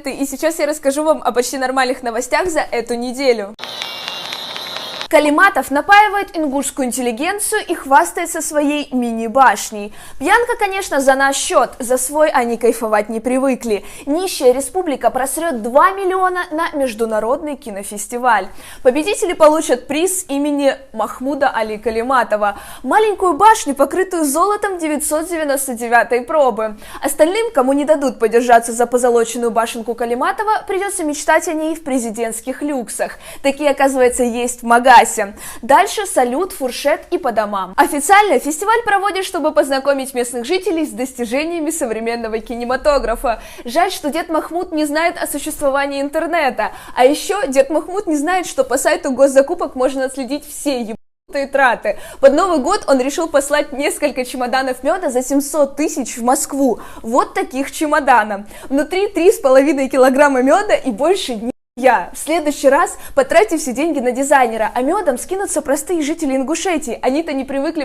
моменты, и сейчас я расскажу вам о почти нормальных новостях за эту неделю. Калиматов напаивает ингушскую интеллигенцию и хвастается своей мини-башней. Пьянка, конечно, за наш счет, за свой они кайфовать не привыкли. Нищая республика просрет 2 миллиона на международный кинофестиваль. Победители получат приз имени Махмуда Али Калиматова. Маленькую башню, покрытую золотом 999-й пробы. Остальным, кому не дадут подержаться за позолоченную башенку Калиматова, придется мечтать о ней в президентских люксах. Такие, оказывается, есть в Магазе. Дальше салют, фуршет и по домам. Официально фестиваль проводят, чтобы познакомить местных жителей с достижениями современного кинематографа. Жаль, что дед Махмуд не знает о существовании интернета. А еще дед Махмуд не знает, что по сайту госзакупок можно отследить все ебанутые траты. Под Новый год он решил послать несколько чемоданов меда за 700 тысяч в Москву. Вот таких чемоданов. Внутри 3,5 килограмма меда и больше дней. В следующий раз потратьте все деньги на дизайнера, а медом скинутся простые жители Ингушетии. Они-то не привыкли